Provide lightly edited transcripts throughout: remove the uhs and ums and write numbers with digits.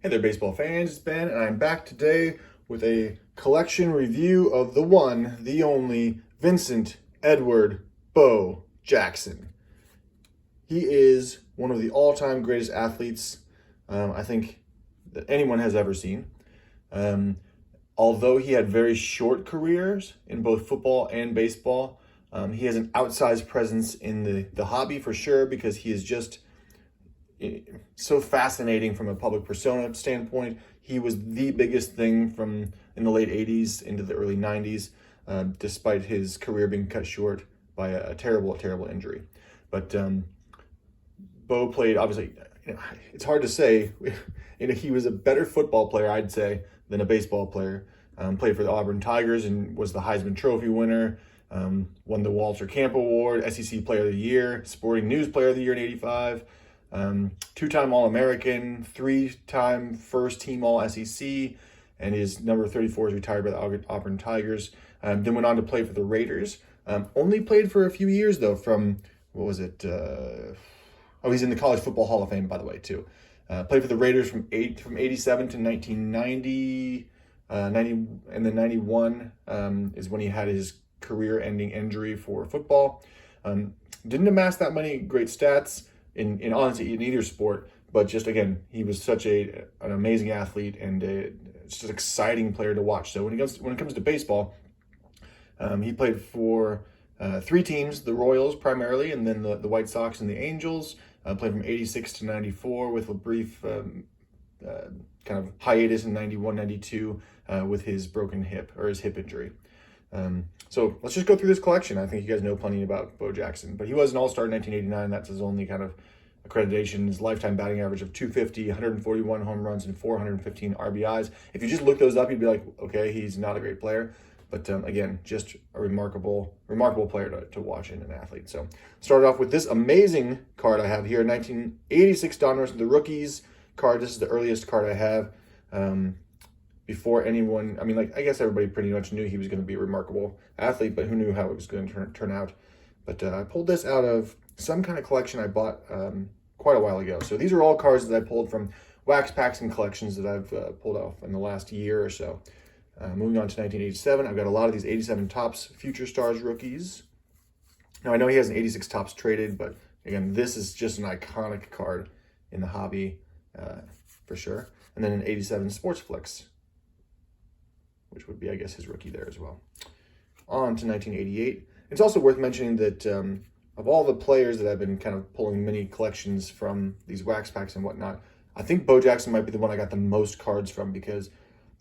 Hey there, baseball fans. It's Ben, and I'm back today with a collection review of the one, the only Vincent Edward Bo Jackson. He is one of the all-time greatest athletes I think that anyone has ever seen. Although he had very short careers in both football and baseball, he has an outsized presence in the hobby for sure because he is just so fascinating from a public persona standpoint. He was the biggest thing from in the late 80s into the early 90s, despite his career being cut short by a terrible injury. But Bo played, obviously, it's hard to say. He was a better football player, I'd say, than a baseball player. Played for the Auburn Tigers and was the Heisman Trophy winner. Won the Walter Camp Award, SEC Player of the Year, Sporting News Player of the Year in '85. Two-time All-American, three-time first-team All-SEC, and his number 34 is retired by the Auburn Tigers. Then went on to play for the Raiders. Only played for a few years, though, from, what was it? He's in the College Football Hall of Fame, by the way, too. Played for the Raiders from 87 to 1990, and then 91 is when he had his career-ending injury for football. Didn't amass that many great stats in honestly in either sport, but just again, he was such an amazing athlete and just an exciting player to watch. So when it comes to baseball, he played for three teams: the Royals primarily, and then the White Sox and the Angels. Played from '86 to '94 with a brief kind of hiatus in '91, '92 with his broken hip or his hip injury. So let's just go through this collection. I think you guys know plenty about Bo Jackson, but he was an All-Star in 1989. That's his only kind of accreditation. His lifetime batting average of 250, 141 home runs, and 415 RBIs. If you just look those up, you'd be like, okay, he's not a great player. But again, just a remarkable player to watch in an athlete. So started off with this amazing card I have here, 1986 Donruss, the Rookies card. This is the earliest card I have. Before anyone, I guess everybody pretty much knew he was going to be a remarkable athlete, but who knew how it was going to turn out. But I pulled this out of some kind of collection I bought quite a while ago. So these are all cards that I pulled from wax packs and collections that I've pulled off in the last year or so. Moving on to 1987, I've got a lot of these 87 Topps Future Stars rookies. Now, I know he has an 86 Topps traded, but again, this is just an iconic card in the hobby for sure. And then an 87 Sports Flicks, which would be, I guess, his rookie there as well. On to 1988. It's also worth mentioning that of all the players that I've been kind of pulling mini collections from these wax packs and whatnot, I think Bo Jackson might be the one I got the most cards from because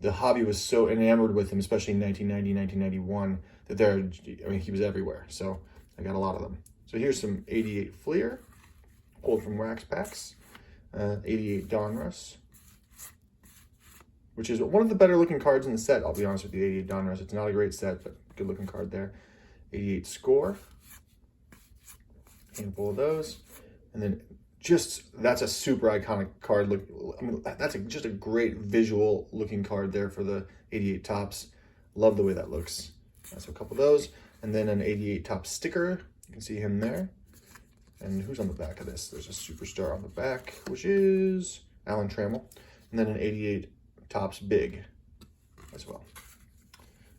the hobby was so enamored with him, especially in 1990, 1991, that he was everywhere. So I got a lot of them. So here's some 88 Flier, pulled from wax packs, 88 Donruss, which is one of the better looking cards in the set, I'll be honest with you, 88 Donruss. It's not a great set, but good looking card there. 88 Score, handful of those. And then that's a super iconic card. That's just a great visual looking card there for the 88 Topps. Love the way that looks. So a couple of those. And then an 88 Topps sticker. You can see him there. And who's on the back of this? There's a superstar on the back, which is Alan Trammell. And then an 88 Topps Big as well.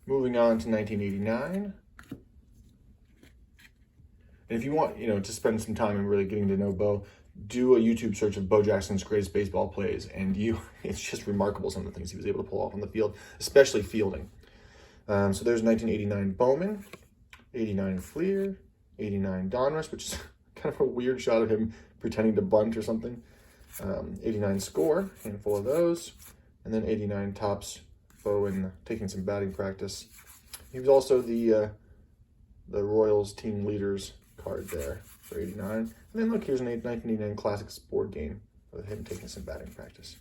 Moving on to 1989. And if you want, to spend some time and really getting to know Bo, do a YouTube search of Bo Jackson's greatest baseball plays, and it's just remarkable some of the things he was able to pull off on the field, especially fielding. So there's 1989 Bowman, 89 Flier, 89 Donruss, which is kind of a weird shot of him pretending to bunt or something. 89 Score, handful of those. And then 89 Topps Bo taking some batting practice. He was also the Royals team leaders card there for 89. And then look, here's an 1989 Classics board game with him taking some batting practice.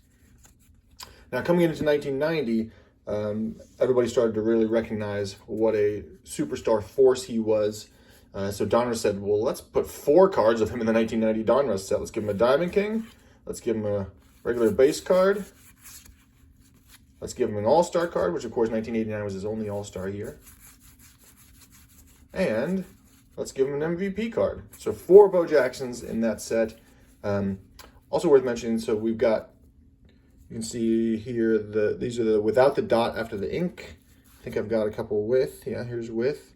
Now coming into 1990, everybody started to really recognize what a superstar force he was. So Donruss said, well, let's put 4 cards of him in the 1990 Donruss set. Let's give him a Diamond King. Let's give him a regular base card. Let's give him an All-Star card, which of course 1989 was his only All-Star year. And let's give him an MVP card. So 4 Bo Jacksons in that set. Also worth mentioning, so we've got, You can see here, these are the without the dot after the ink. I think I've got a couple with. Yeah, here's with.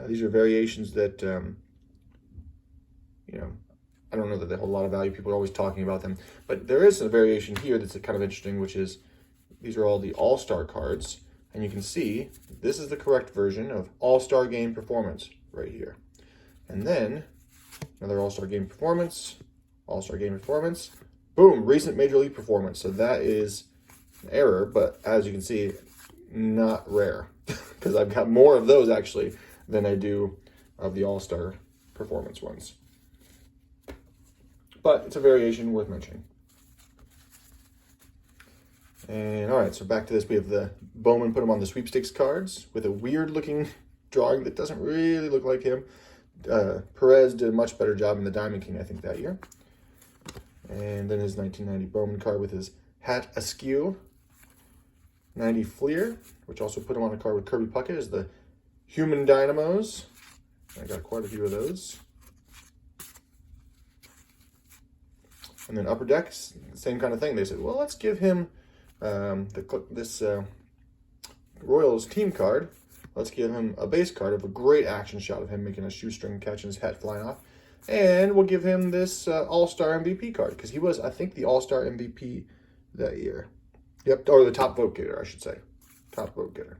These are variations that, you know, I don't know that they hold a lot of value. People are always talking about them. But there is a variation here that's kind of interesting, which is these are all the All-Star cards. And you can see this is the correct version of All-Star Game Performance right here. And then another All-Star Game Performance, All-Star Game Performance, boom, recent Major League Performance. So that is an error, but as you can see, not rare because I've got more of those actually than I do of the All-Star Performance ones. But it's a variation worth mentioning. And all right, so back to this. We have the Bowman put him on the sweepstakes cards with a weird looking drawing that doesn't really look like him. Perez did a much better job in the Diamond King, I think, that year. And then his 1990 Bowman card with his hat askew. 90 Flier, which also put him on a card with Kirby Puckett as the Human Dynamos. I got quite a few of those. And then Upper Deck, same kind of thing. They said, well, let's give him this Royals team card. Let's give him a base card of a great action shot of him making a shoestring catch and his hat flying off. And we'll give him this All-Star MVP card because he was, I think, the All-Star MVP that year. Yep, or the top vote getter, I should say. Top vote getter.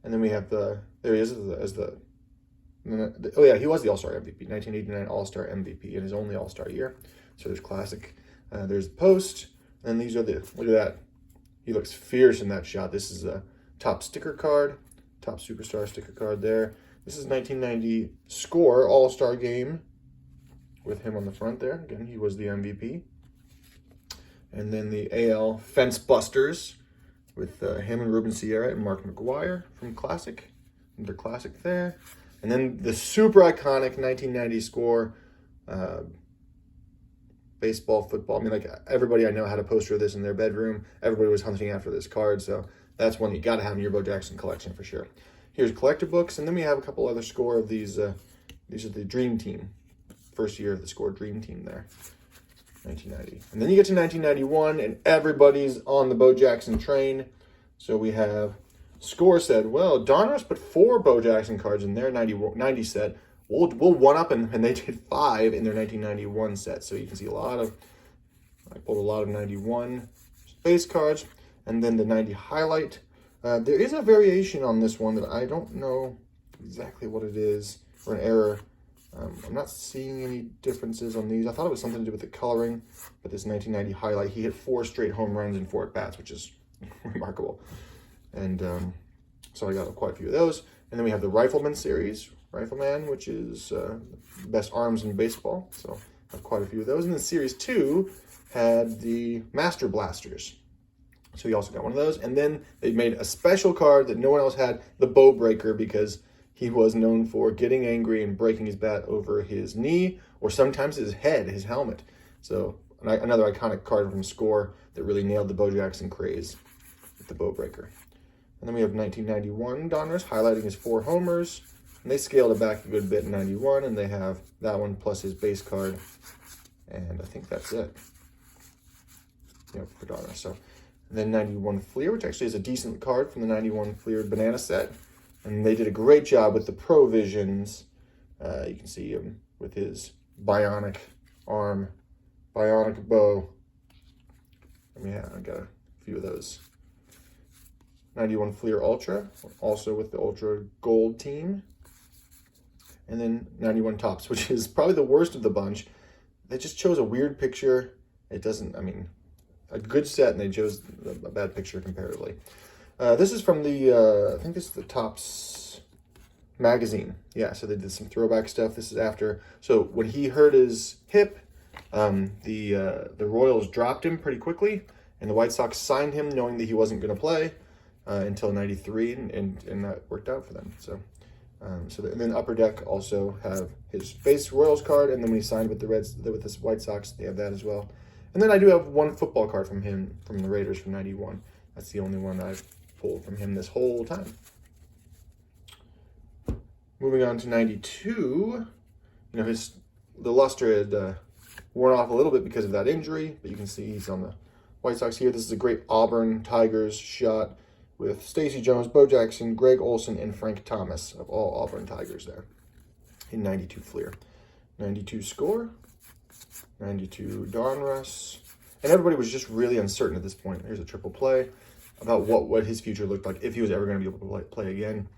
And then we have there he is oh yeah, he was the All-Star MVP, 1989 All-Star MVP in his only All-Star year. So there's classic. There's the post. And these are look at that. He looks fierce in that shot. This is a top sticker card, top superstar sticker card there. This is 1990 Score All-Star Game with him on the front there. Again, he was the MVP. And then the AL Fence Busters with him and Ruben Sierra and Mark McGuire from Classic. Another Classic there. And then the super iconic 1990 Score baseball, football. I mean, like, everybody I know had a poster of this in their bedroom. Everybody was hunting after this card, so that's one you got to have in your Bo Jackson collection for sure. Here's collector books, and then we have a couple other Score of these. These are the Dream Team. First year of the Score Dream Team there, 1990. And then you get to 1991, and everybody's on the Bo Jackson train. So we have Score said, well, Donruss put 4 Bo Jackson cards in their 90 set. We'll one up, and they did 5 in their 1991 set. So you can see I pulled a lot of 91 base cards, and then the 90 highlight. There is a variation on this one that I don't know exactly what it is, or an error. I'm not seeing any differences on these. I thought it was something to do with the coloring, but this 1990 highlight, he hit 4 straight home runs and 4 at-bats, which is remarkable. And so I got quite a few of those. And then we have the Rifleman series, Rifleman, which is best arms in baseball. So I have quite a few of those. And then Series 2 had the Master Blasters. So he also got one of those. And then they made a special card that no one else had, the Bow Breaker, because he was known for getting angry and breaking his bat over his knee or sometimes his head, his helmet. So another iconic card from Score that really nailed the Bo Jackson craze with the Bow Breaker. And then we have 1991 Donruss highlighting his 4 homers. And they scaled it back a good bit in 91, and they have that one plus his base card. And I think that's it. Yep, for Donruss. So, and then 91 Flier, which actually is a decent card from the 91 Flier Banana set. And they did a great job with the Provisions. You can see him with his bionic arm, bionic bow. I mean, yeah, I got a few of those. 91 Fleer Ultra, also with the Ultra Gold team. And then 91 Topps, which is probably the worst of the bunch. They just chose a weird picture. It doesn't, I mean, a good set, and they chose a bad picture comparatively. This is from the, I think this is the Topps magazine. Yeah, so they did some throwback stuff. This is after, so when he hurt his hip, the Royals dropped him pretty quickly, and the White Sox signed him knowing that he wasn't going to play until 93, and that worked out for them. So, and then Upper Deck also have his base Royals card, and then when he signed with the with the White Sox, they have that as well. And then I do have one football card from him, from the Raiders from 91. That's the only one I've pulled from him this whole time. Moving on to 92, you know, the luster had worn off a little bit because of that injury, but you can see he's on the White Sox here. This is a great Auburn Tigers shot with Stacey Jones, Bo Jackson, Greg Olson, and Frank Thomas of all Auburn Tigers there in 92 Flier. 92 score, 92 Donruss. And everybody was just really uncertain at this point. Here's a triple play about what his future looked like, if he was ever going to be able to play again.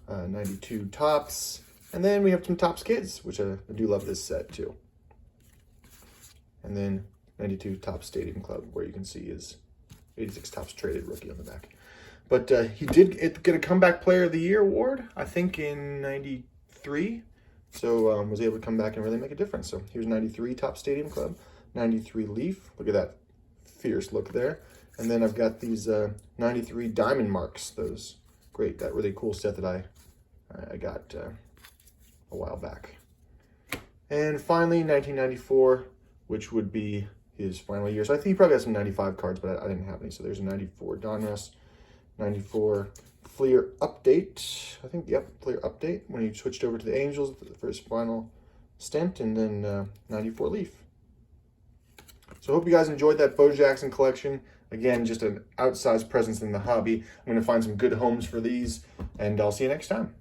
92 Topps. And then we have some Topps Kids, which I do love this set too. And then 92 Topps Stadium Club, where you can see his 86 Topps Traded rookie on the back. But he did get a Comeback Player of the Year award, I think in 93. So was able to come back and really make a difference. So here's 93 Topps Stadium Club, 93 Leaf. Look at that fierce look there. And then I've got these 93 Diamond Marks. Those great, that really cool set that I got a while back. And finally, 1994, which would be his final year. So I think he probably has some 95 cards, but I didn't have any. So there's a 94 Donruss, 94 Flier Update. I think, yep, Flier Update when he switched over to the Angels for his final stint, and then 94 Leaf. So I hope you guys enjoyed that Bo Jackson collection. Again, just an outsized presence in the hobby. I'm going to find some good homes for these, and I'll see you next time.